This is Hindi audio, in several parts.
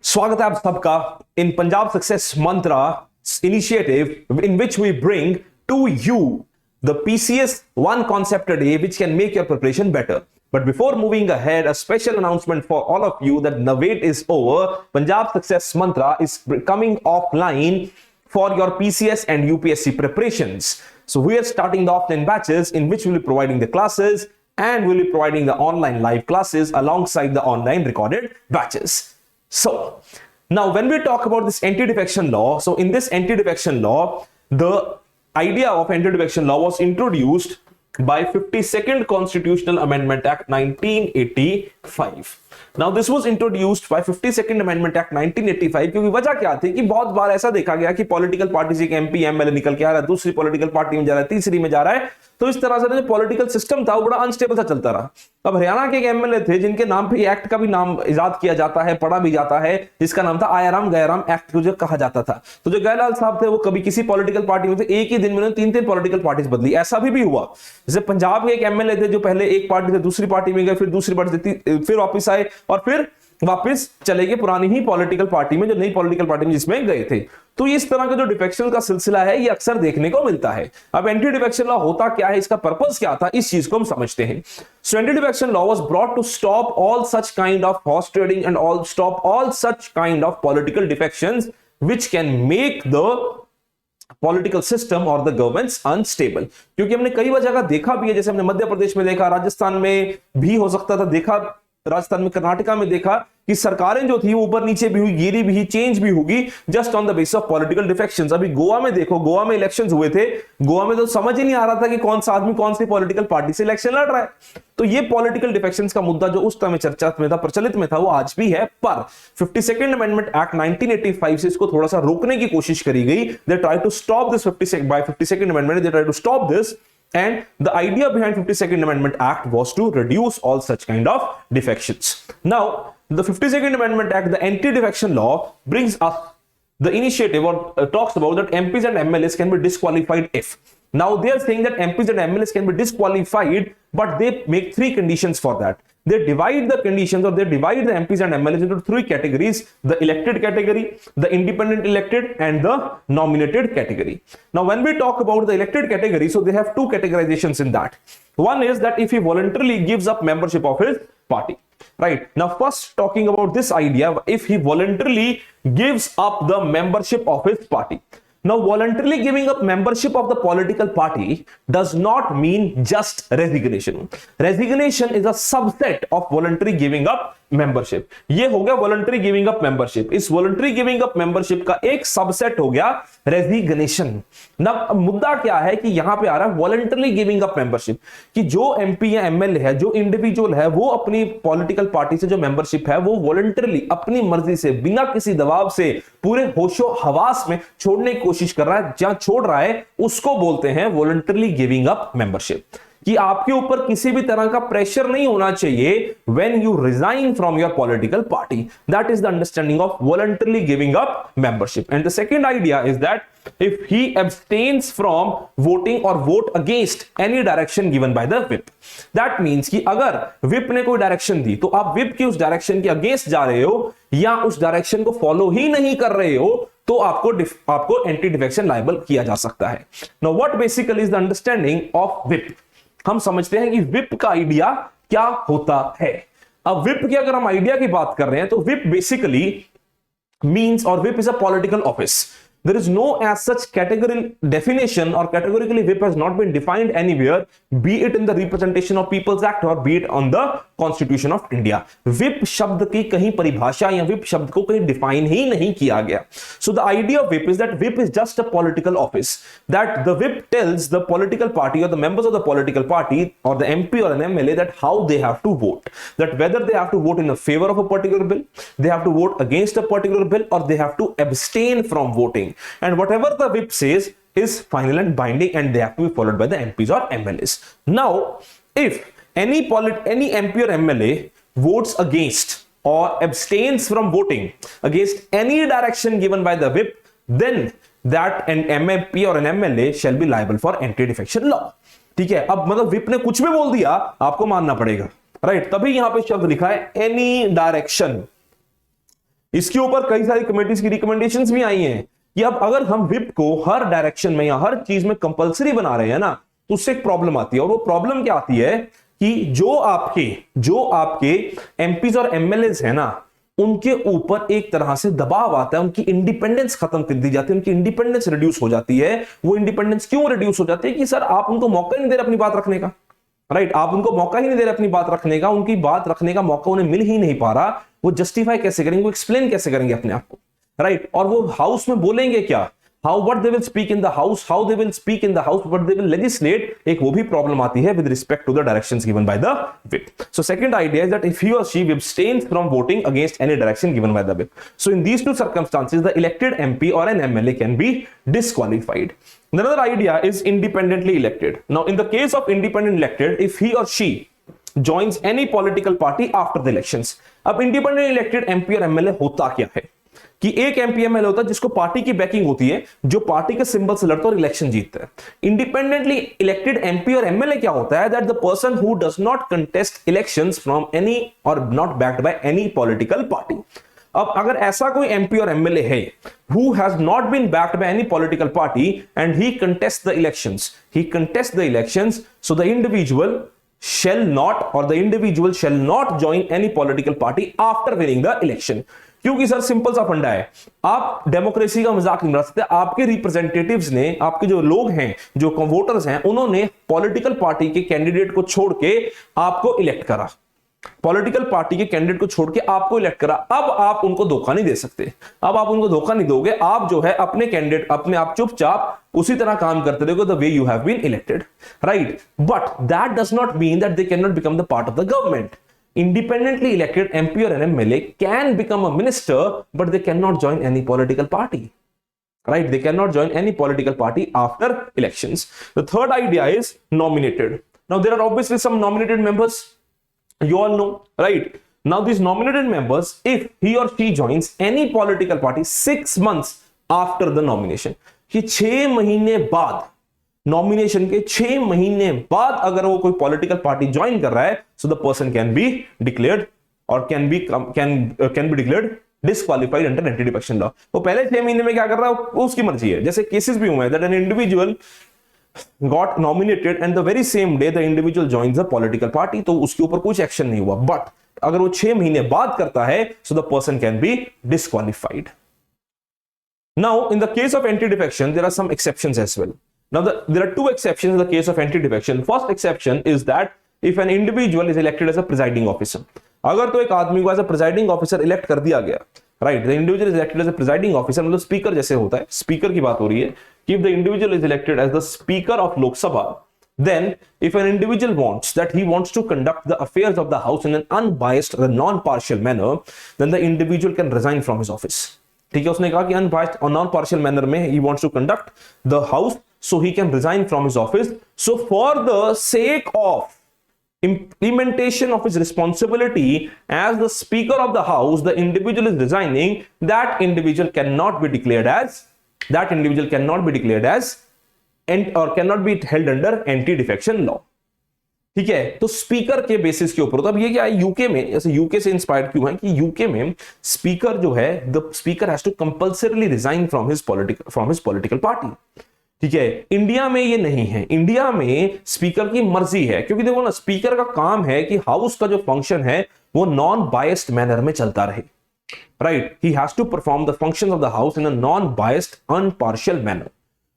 स्वागत है आप सबका in Punjab success mantra initiative in which we bring to you the PCS one concept a day which can make your preparation better. But before moving ahead, a special announcement for all of you that the wait is over. Punjab Success Mantra is coming offline for your PCS and UPSC preparations. So we are starting the offline batches in which we will be providing the classes and we will be providing the online live classes alongside the online recorded batches. So now when we talk about this anti-defection law, so in this anti-defection law, the idea of anti-defection law was introduced by 52nd Constitutional Amendment Act 1985. Now this was introduced by 52nd Amendment Act 1985 क्योंकि वजह क्या थी कि बहुत बार ऐसा देखा गया कि पॉलिटिकल पार्टी से एक एमपी एमएलए निकल के आ रहा है, दूसरी पॉलिटिकल पार्टी में जा रहा है, तीसरी में जा रहा है, तो इस तरह से जो पॉलिटिकल सिस्टम था वो बड़ा अनस्टेबल सा चलता रहा। अब हरियाणा के एक एमएलए थे जिनके नाम पे एक्ट का भी नाम इजाद किया जाता है, पढ़ा भी जाता है, जिसका नाम था आयाराम गयाराम एक्ट जो कहा जाता था। तो जो गयालाल साहब थे वो कभी किसी पॉलिटिकल पार्टी में थे, एक ही दिन में उन्होंने तीन तीन पॉलिटिकल पार्टीज बदली। ऐसा भी हुआ जैसे पंजाब के एक एमएलए थे जो पहले एक पार्टी से दूसरी पार्टी में गए, फिर दूसरी पार्टी से फिर वापिस आए और फिर वापस चले गए पुरानी ही पॉलिटिकल पार्टी में, जो नई पॉलिटिकल पार्टी में जिसमें गए थे। तो इस तरह का जो डिफेक्शन का सिलसिला है ये अक्सर देखने को मिलता है। अब एंटी डिफेक्शन लॉ होता क्या है, इसका पर्पस क्या था, इस चीज को हम समझते हैं। So anti defection law was brought to stop all such kind of horse trading and all stop all such kind of political defections which can make the political system और द गवर्नमेंट्स अनस्टेबल। क्योंकि हमने कई वजह का देखा भी है, जैसे हमने मध्य प्रदेश में देखा, राजस्थान में भी हो सकता था, देखा राजस्थान में, कर्नाटका में देखा कि सरकारें जो थी वो ऊपर नीचे भी हुई, गिरी भी, चेंज भी होगी just on the basis of political defections. अभी गोवा में देखो, गोवा में इलेक्शंस हुए थे, गोवा में तो समझ ही नहीं आ रहा था कि कौन सा आदमी कौन सी पॉलिटिकल पार्टी से इलेक्शन लड़ रहा है। तो ये पॉलिटिकल डिफेक्शंस का मुद्दा जो उस समय चर्चा में था, प्रचलित में था, वो आज भी है। पर 52nd अमेंडमेंट एक्ट 1985 से इसको थोड़ा सा रोकने की कोशिश करी गई। They try to stop this 52nd amendment, they try to stop this. And the idea behind 52nd Amendment Act was to reduce all such kind of defections. Now, the 52nd Amendment Act, the anti-defection law, brings up the initiative or talks about that MPs and MLAs can be disqualified if. Now, they are saying that MPs and MLAs can be disqualified, but they make three conditions for that. They divide the conditions or they divide the MPs and MLAs into three categories: the elected category, the independent elected, and the nominated category. Now, when we talk about the elected category, so they have two categorizations in that. One is that if he voluntarily gives up membership of his party. Right. Now, first talking about this idea, if he voluntarily gives up the membership of his party. Now, voluntarily giving up membership of the political party does not mean just resignation. Resignation is a subset of voluntary giving up membership. ये हो गया voluntary giving up membership. इस voluntary giving up membership का एक subset हो गया resignation. ना मुद्दा क्या है कि यहां पे आ रहा है voluntarily giving up membership, कि जो MP या MLA है, जो इंडिविजुअल है, वो अपनी पॉलिटिकल पार्टी से जो मेंबरशिप है वो वॉलंटरली अपनी मर्जी से बिना किसी दबाव से पूरे होशो हवास में छोड़ने की कोशिश कर रहा है। जहां छोड़ रहा है उसको बोलते हैं वॉलंटरली गिविंग अप मेंबरशिप, कि आपके ऊपर किसी भी तरह का प्रेशर नहीं होना चाहिए when you resign from your political party. That is the understanding of voluntarily giving up membership. And the second idea is that if he abstains from voting or vote against any direction given by the whip. That means कि अगर whip ने कोई डायरेक्शन दी तो आप whip की उस डायरेक्शन के अगेंस्ट जा रहे हो या उस डायरेक्शन को फॉलो ही नहीं कर रहे हो, तो आपको एंटी डिफेक्शन लायबल किया जा सकता है। Now what basically is the understanding of whip? हम समझते हैं कि विप का आइडिया क्या होता है। अब विप की अगर हम आइडिया की बात कर रहे हैं तो विप बेसिकली मींस, और whip is a political office. There is no as such categorical definition or categorically whip has not been defined anywhere, be it in the Representation of People's Act or be it on the Constitution of India. whip शब्द की कहीं परिभाषा या whip शब्द को कहीं डिफाइन ही नहीं किया गया. So the idea of whip is that whip is just a political office, that the whip tells the political party or the members of the political party or the MP or an MLA that how they have to vote, that whether they have to vote in a favor of a particular bill, they have to vote against a particular bill, or they have to abstain from voting. And whatever the whip says is final and binding, and they have to be followed by the MPs or MLAs. Now, if any MP or MLA votes against or abstains from voting against any direction given by the whip, then that an MP or an MLA shall be liable for anti-defection law. ठीक है, अब मतलब whip ने कुछ भी बोल दिया आपको मानना पड़ेगा, राइट? तभी यहां पे शब्द लिखा है एनी डायरेक्शन इसके ऊपर कई सारी कमेटीज की रिकमेंडेशंस भी आई हैं कि अब अगर हम विप को हर डायरेक्शन में या हर चीज में कंपलसरी बना रहे हैं ना, तो उससे एक प्रॉब्लम आती है। और वो प्रॉब्लम क्या आती है कि जो आपके एमपीज और एमएलएज है ना, उनके ऊपर एक तरह से दबाव आता है, उनकी इंडिपेंडेंस खत्म कर दी जाती है, उनकी इंडिपेंडेंस रिड्यूस हो जाती है। वो इंडिपेंडेंस क्यों रिड्यूस हो जाती है कि सर आप उनको मौका नहीं दे रहे अपनी बात रखने का, राइट? आप उनको मौका ही नहीं दे रहे अपनी बात रखने का, उनकी बात रखने का मौका उन्हें मिल ही नहीं पा रहा। वो जस्टिफाई कैसे करेंगे, वो एक्सप्लेन कैसे करेंगे अपने आप को, राइट? और वो हाउस में बोलेंगे क्या, how what they will speak in the house, how they will speak in the house, what they will legislate, एक वो भी प्रॉब्लम आती है with respect to the directions given by the whip. So second idea is that if he or she abstains from voting against any direction given by the whip, so in these two circumstances the elected MP or an MLA can be disqualified. Another idea is independently elected. Now in the case of independent elected, if he or she joins any political party after the elections, अब independent elected MP और MLA होता क्या है कि एक एमपी एमएलए होता है जिसको पार्टी की बैकिंग होती है, जो पार्टी के सिंबल से लड़ता है और इलेक्शन जीतता है। इंडिपेंडेंटली इलेक्टेड एमपी और एमएलए क्या होता है, that the person who does not contest elections from any or not backed by any political party. अब अगर ऐसा कोई एमपी और एमएलए है who has not been backed by any political party and he contest the elections, so the individual shall not join any political party after winning the election. क्योंकि सर सिंपल सा फंडा है, आप डेमोक्रेसी का मजाक नहीं बना सकते। आपके रिप्रेजेंटेटिव्स ने, आपके जो लोग हैं, जो वोटर्स हैं, उन्होंने पॉलिटिकल पार्टी के कैंडिडेट को छोड़ के आपको इलेक्ट करा, पॉलिटिकल पार्टी के कैंडिडेट को छोड़ के आपको इलेक्ट करा। अब आप उनको धोखा नहीं दे सकते, अब आप उनको धोखा नहीं दोगे। आप जो है अपने कैंडिडेट, अपने आप चुपचाप उसी तरह काम करते रहोगे the way you have been elected, right? But that does not mean that they can not become the part of the government. Independently elected MP or an MLA can become a minister, but they cannot join any political party. Right? They cannot join any political party after elections. The third idea is nominated. Now there are obviously some nominated members. You all know, right? Now these nominated members, if he or she joins any political party 6 months after the nomination, कि 6 महीने बाद, नॉमिनेशन के 6 महीने बाद अगर वो कोई पॉलिटिकल पार्टी ज्वाइन कर रहा है, so the person can be declared or can be declared disqualified under anti defection law. वो पहले 6 महीने में क्या कर रहा है वो उसकी मर्जी है. जैसे केसेस भी हुए हैं that an individual got nominated and the very same day the individual joins a political party, तो उसके ऊपर कुछ एक्शन नहीं हुआ. बट अगर वो 6 महीने बाद करता है, so the person can be disqualified. Now in the case of anti-defection there are some exceptions as well. Now there are 2 exceptions in the case of anti-defection. First exception is that if an individual is elected as a presiding officer, अगर तो एक आदमी को as a presiding officer elect कर दिया गया, right, the individual is elected as a presiding officer, मतलब स्पीकर जैसे होता है, स्पीकर की बात हो रही है कि if the individual is elected as the speaker of Lok Sabha, then if an individual wants to conduct the affairs of the house in an unbiased or non-partial manner, then the individual can resign from his office. ठीक है, उसने कहा कि unbiased और non-partial manner में he wants to conduct the house, so he can resign from his office. So for the sake of implementation of his responsibility as the speaker of the house, the individual is resigning. That individual cannot be declared as or cannot be held under anti-defection law. ठीक है, तो स्पीकर के बेसिस के ऊपर. तो अब ये क्या है, यूके में, जैसे यूके से इंस्पायर्ड क्यों है कि यूके में स्पीकर जो है, the speaker has to compulsorily resign from his political party. ठीक है, इंडिया में ये नहीं है. इंडिया में स्पीकर की मर्जी है, क्योंकि देखो ना, स्पीकर का काम है कि हाउस का जो फंक्शन है वो नॉन बायस्ड मैनर में चलता रहे, right. He has to perform the functions of the house in a non biased unpartial manner.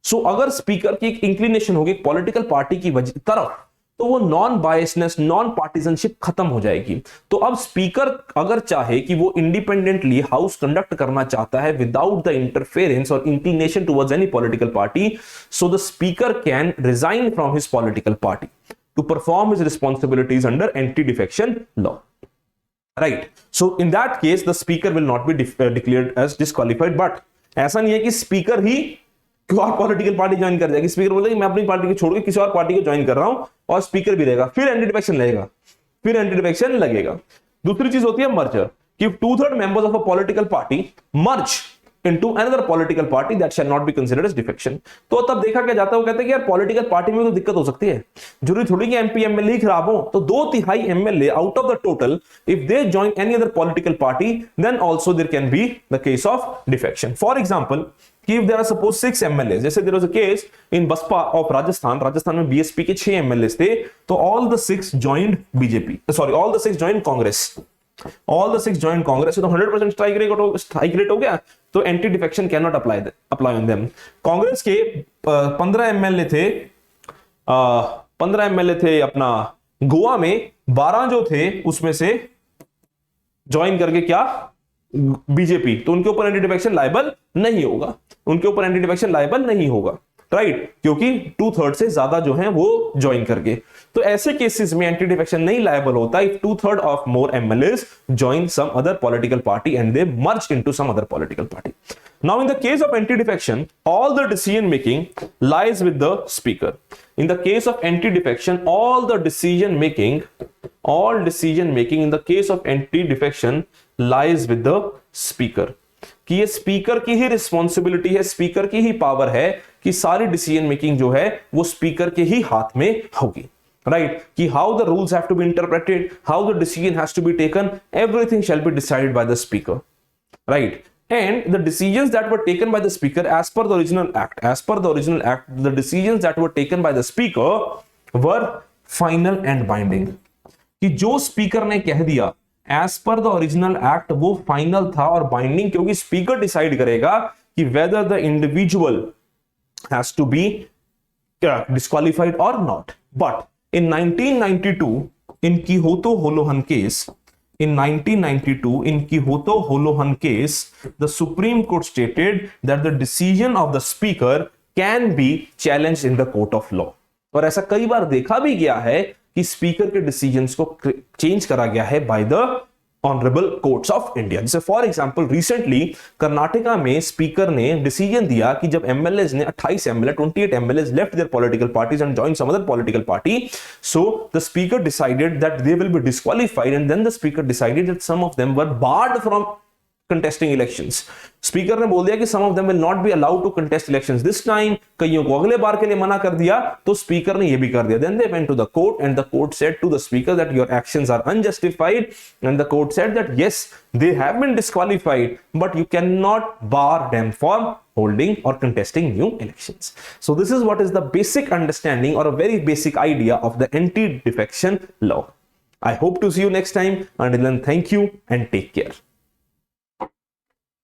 So अगर स्पीकर की एक इंक्लिनेशन होगी पॉलिटिकल पार्टी की तरफ, तो वो नॉन बायसनेस, नॉन पार्टिजनशिप खत्म हो जाएगी. तो अब स्पीकर अगर चाहे कि वो इंडिपेंडेंटली हाउस कंडक्ट करना चाहता है विदाउट द इंटरफेरेंस और inclination towards any political party, so the speaker can resign from his political party to perform his responsibilities under anti defection law, right. So in that case the speaker will not be declared as disqualified. But ऐसा नहीं है कि स्पीकर ही और पॉलिटिकल पार्टी ज्वाइन कर जाएगी. स्पीकर बोलेगा मैं अपनी पार्टी को छोड़ के किसी और पार्टी को ज्वाइन कर रहा हूं, और स्पीकर भी रहेगा, फिर एंटी डिफेक्शन लगेगा. दूसरी चीज होती है मर्जर, कि 2/3 members of a political party merge into another political party that shall not be considered as defection। तो तब देखा क्या जाता है, वो कहते हैं कि यार पॉलिटिकल पार्टी में तो दिक्कत हो सकती है, जरूरी थोड़ी कि एमपी एमएलए खराब हो, तो 2/3 MLA out of the total if they join any other political party then also there can be the case of defection. For example कि if there are suppose 6 MLAs, जैसे there was a case in Baspa of Rajasthan में बीएसपी के 6 MLAs थे, तो all the 6 joined BJP, sorry all the 6 joined Congress, all the 6 joined Congress, तो 100% स्ट्राइक रेट हो गया, तो anti defection can not apply on them. Congress के 15 एमएलए थे, 15 एमएलए थे अपना गोवा में, 12 जो थे उसमें से ज्वाइन करके क्या बीजेपी, तो उनके ऊपर एंटी डिफेक्शन लायबल नहीं होगा, उनके ऊपर एंटी डिफेक्शन लायबल नहीं होगा, राइट, क्योंकि 2/3 से ज्यादा जो है वो ज्वाइन करके। तो ऐसे केसेस में एंटी डिफेक्शन नहीं लायबल होता if 2/3 of more MLAs join some other political party and they merge into some other political party. Now in the case of anti-defection, all the decision making lies with the speaker. In the case of anti-defection, all decision making in the case of anti-defection lies with the speaker. कि ये स्पीकर की ही रिस्पॉन्सिबिलिटी है, स्पीकर की ही पावर है कि सारी डिसीजन मेकिंग जो है वो स्पीकर के ही हाथ में होगी, राइट, कि how the rules have to be interpreted, how the decision has to be taken, everything shall be decided by the speaker, right. And the decisions that were taken by the speaker as per the original act, the decisions that were taken by the speaker were final and binding। कि जो स्पीकर ने कह दिया as per the original act वो फाइनल था और बाइंडिंग, क्योंकि स्पीकर डिसाइड करेगा कि whether the individual has to be disqualified or not। But in 1992 in Quijotto Holohan case, in 1992 in Quijotto Holohan case, the Supreme Court stated that the decision of the speaker can be challenged in the court of law। और ऐसा कई बार देखा भी गया है कि स्पीकर के डिसीजंस को चेंज करा गया है by the honourable courts of India. जैसे फॉर एग्जांपल रिसेंटली कर्नाटका में स्पीकर ने डिसीजन दिया कि जब एमएलएस ने 28 MLAs left their political parties and join some other political party, so the speaker decided that they will be disqualified and then the speaker decided that some of them were barred from contesting elections। Speaker ने बोल दिया कि some of them will not be allowed to contest elections this time, कईयों को अगले बार के लिए मना कर दिया, तो स्पीकर ने ये भी कर दिया। Then they went to the court and the court said to the speaker that your actions are unjustified, and the court said that yes, they have been disqualified, but you cannot bar them from holding or contesting new elections। So this is what is the basic understanding or a very basic idea of the anti-defection law। I hope to see you next time. Until then, thank you and take care।